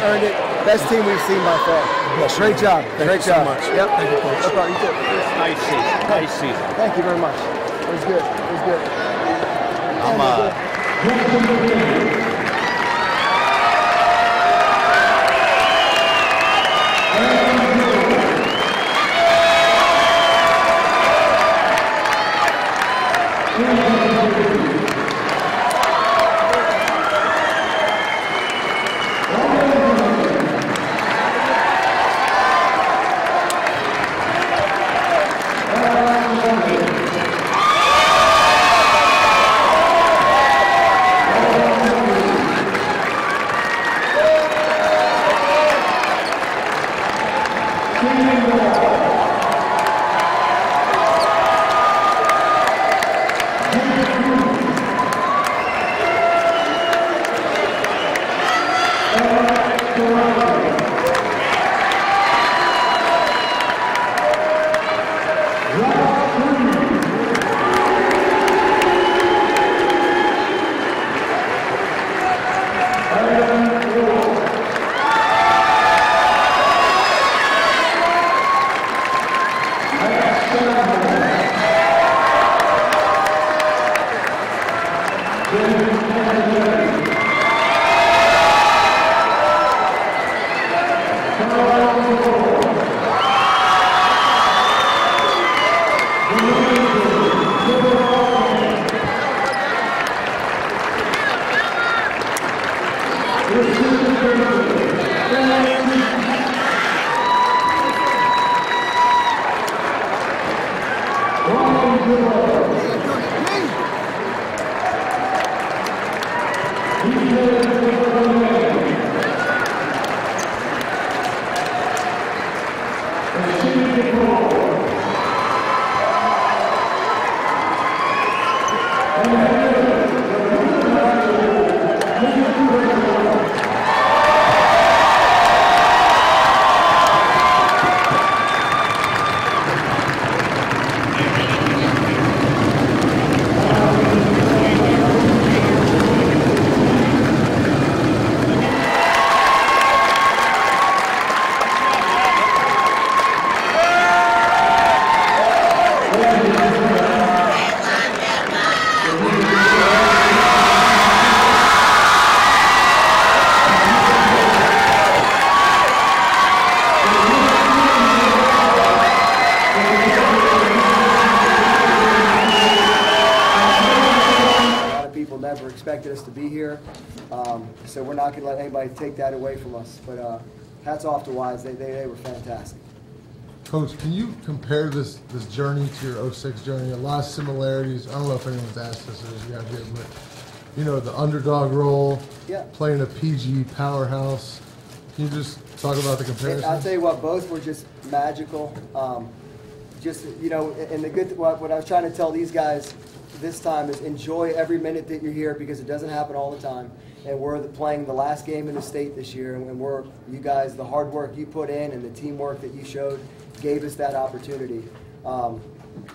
earned it. Best team we've seen by far. Great job. Great job. Much. Yep. Thank you, Coach. No problem. You too. Nice season. Nice season. Thank you very much. It was good. It was good. Expected us to be here, so we're not going to let anybody take that away from us. But hats off to Wise; they were fantastic. Coach, can you compare this journey to your 06 journey? A lot of similarities. I don't know if anyone's asked this as you have here, but you know, the underdog role, playing a PG powerhouse. Can you just talk about the comparison? I'll tell you what, both were just magical. Just, you know, and the good what I was trying to tell these guys this time is enjoy every minute that you're here, because it doesn't happen all the time. And we're playing the last game in the state this year, and you guys, the hard work you put in and the teamwork that you showed gave us that opportunity. And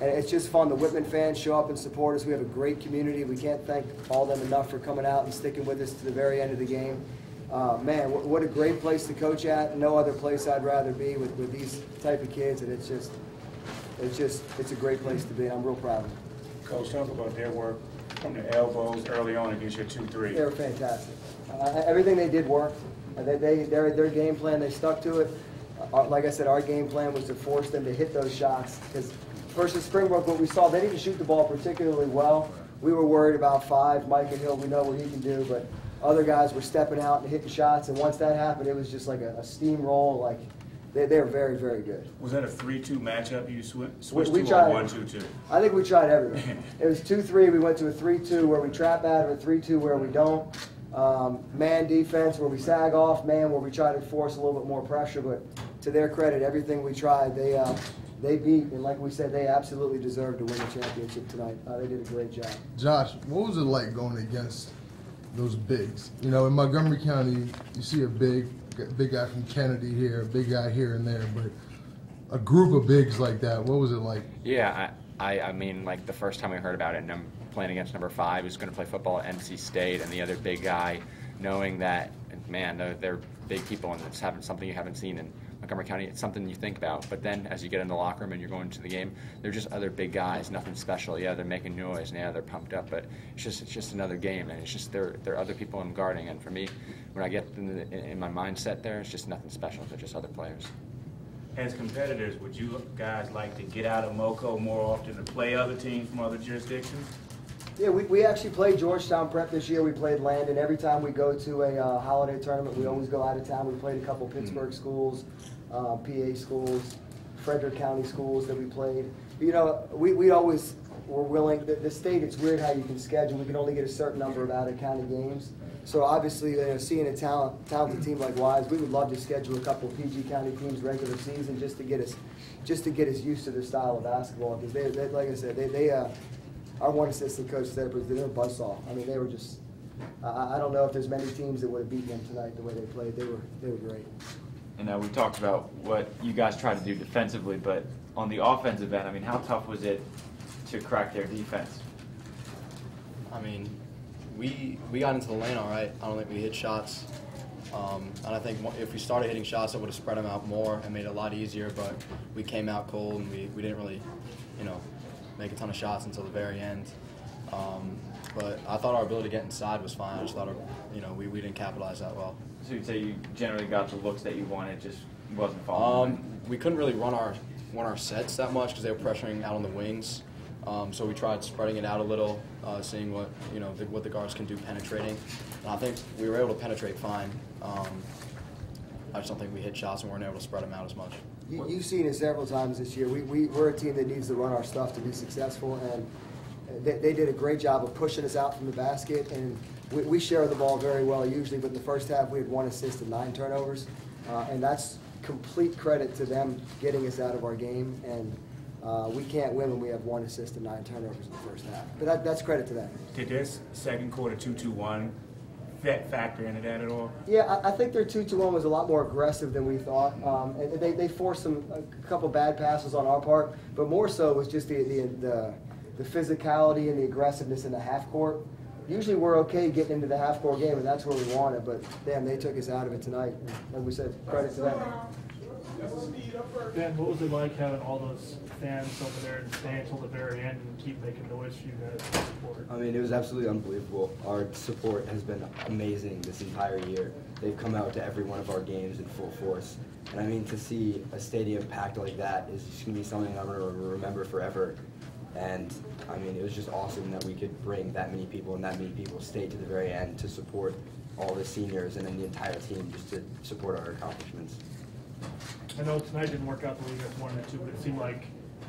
it's just fun. The Whitman fans show up and support us. We have a great community. We can't thank all of them enough for coming out and sticking with us to the very end of the game. Man, what a great place to coach at. No other place I'd rather be with these type of kids, and it's a great place to be, and I'm real proud of them. Coach, talk about their work from the elbows early on against your 2-3. They were fantastic. Everything they did worked. Their game plan, they stuck to it. Like I said, our game plan was to force them to hit those shots. Because versus Springbrook, what we saw, they didn't shoot the ball particularly well. We were worried about 5. Mike and Hill, we know what he can do, but other guys were stepping out and hitting shots. And once that happened, it was just like a steamroll. Like they're very, very good. Was that a 3-2 matchup you switched to, or 1-2-2? I think we tried everything. It was 2-3. We went to a 3-2 where we trap out, or a 3-2 where we don't. Man defense where we sag off, man where we try to force a little bit more pressure. But to their credit, everything we tried, they beat. And like we said, they absolutely deserved to win the championship tonight. They did a great job. Josh, what was it like going against those bigs? You know, in Montgomery County, you see a big guy from Kennedy here, a big guy here and there, but a group of bigs like that, what was it like? Yeah, I mean, like the first time I heard about it, and I'm playing against number 5 who's going to play football at NC State, and the other big guy, knowing that man, they're big people, and it's something you haven't seen in Montgomery County. It's something you think about, but then as you get in the locker room and you're going to the game, they're just other big guys, nothing special. Yeah, they're making noise, and yeah, they're pumped up, but it's just another game, and it's just they're other people I'm guarding. And for me, when I get in my mindset there, it's just nothing special. They're just other players. As competitors, would you guys like to get out of MoCo more often to play other teams from other jurisdictions? Yeah, we actually played Georgetown Prep this year. We played Landon. Every time we go to a holiday tournament, we always go out of town. We played a couple Pittsburgh schools, PA schools, Frederick County schools that we played. You know, we always were willing. The state, it's weird how you can schedule. We can only get a certain number of out-of-county games. So obviously, seeing a talented team like Wise, we would love to schedule a couple of PG County teams regular season just to get us used to their style of basketball. Because they like I said, our one assistant coach said they're a buzzsaw. I mean, they were just. I don't know if there's many teams that would have beaten them tonight the way they played. They were great. And we talked about what you guys tried to do defensively, but on the offensive end, I mean, how tough was it to crack their defense? I mean, we got into the lane all right. I don't think we hit shots. And I think if we started hitting shots, it would have spread them out more and made it a lot easier. But we came out cold, and we didn't really, make a ton of shots until the very end. But I thought our ability to get inside was fine. I just thought, we didn't capitalize that well. So you'd say you generally got the looks that you wanted, just wasn't falling? We couldn't really run our sets that much because they were pressuring out on the wings. So we tried spreading it out a little, seeing what the guards can do penetrating. And I think we were able to penetrate fine. I just don't think we hit shots and weren't able to spread them out as much. You've seen it several times this year. We're a team that needs to run our stuff to be successful, and they did a great job of pushing us out from the basket. And we share the ball very well usually, but in the first half we had 1 assist and 9 turnovers, and that's complete credit to them getting us out of our game. And we can't win when we have 1 assist and 9 turnovers in the first half. But that's credit to them. Did this second quarter 2-2-1 factor into that at all? Yeah, I think their 2-2-1 was a lot more aggressive than we thought. And they forced a couple bad passes on our part, but more so was just the physicality and the aggressiveness in the half court. Usually we're okay getting into the half court game, and that's where we want it. But damn, they took us out of it tonight. Like we said, credit to them. Ben, what was it like having all those fans over there and stay until the very end and keep making noise for you guys to support? I mean, it was absolutely unbelievable. Our support has been amazing this entire year. They've come out to every one of our games in full force. And I mean, to see a stadium packed like that is just going to be something I'm going to remember forever. And I mean, it was just awesome that we could bring that many people and that many people stay to the very end to support all the seniors and then the entire team just to support our accomplishments. I know tonight didn't work out the way you guys wanted it to, but it seemed like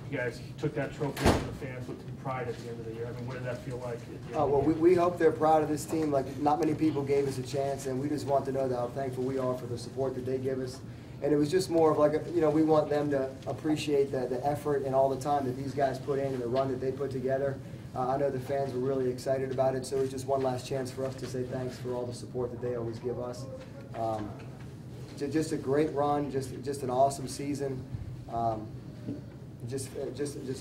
you guys took that trophy from the fans with pride at the end of the year. I mean, what did that feel like? Well, we hope they're proud of this team. Like, not many people gave us a chance, and we just want to know how thankful we are for the support that they give us. And it was just more of like, we want them to appreciate the effort and all the time that these guys put in and the run that they put together. I know the fans were really excited about it, so it was just one last chance for us to say thanks for all the support that they always give us. Just a great run, just an awesome season, just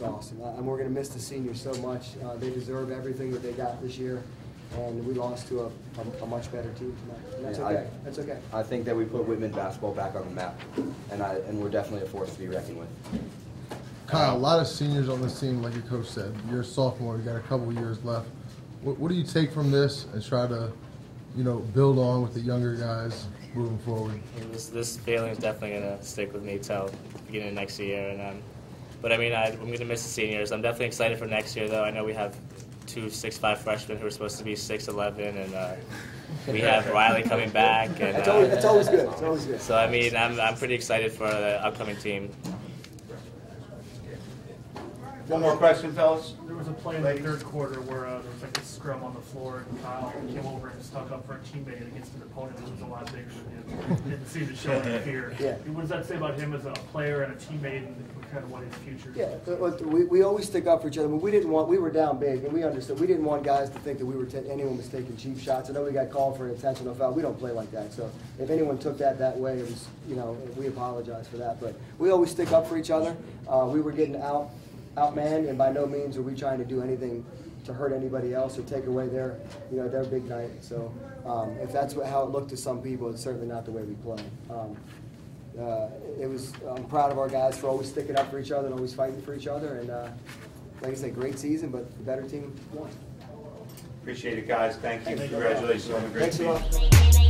awesome. And we're going to miss the seniors so much. They deserve everything that they got this year, and we lost to a much better team tonight. And that's okay. That's okay. I think that we put Whitman basketball back on the map, and we're definitely a force to be reckoned with. Kyle, a lot of seniors on this team, like your coach said. You're a sophomore. You got a couple of years left. What do you take from this and try to, build on with the younger guys moving forward? This feeling is definitely going to stick with me till the beginning of next year. But I mean, I'm going to miss the seniors. I'm definitely excited for next year, though. I know we have 2 6'5" freshmen who are supposed to be 6'11", and we have Riley coming back. And it's always good. It's always good. So I mean, I'm pretty excited for the upcoming team. One more question, fellas. There was a play in the third quarter where there was like a scrum on the floor, and Kyle came over and stuck up for a teammate against an opponent who was a lot bigger than him. Didn't seem to show any fear. Yeah. What does that say about him as a player and a teammate, and kind of what his future is? Yeah, we always stick up for each other. I mean, we were down big, and we understood. We didn't want guys to think that anyone was taking cheap shots. I know we got called for an intentional foul. We don't play like that. So if anyone took that way, it was, we apologize for that. But we always stick up for each other. We were getting outmanned, and by no means are we trying to do anything hurt anybody else or take away their their big night. So if that's how it looked to some people, it's certainly not the way we play. I'm proud of our guys for always sticking up for each other and always fighting for each other. And like I said, great season, but the better team won. Appreciate it, guys. Thank you. Congratulations on a great Thanks a season. lot.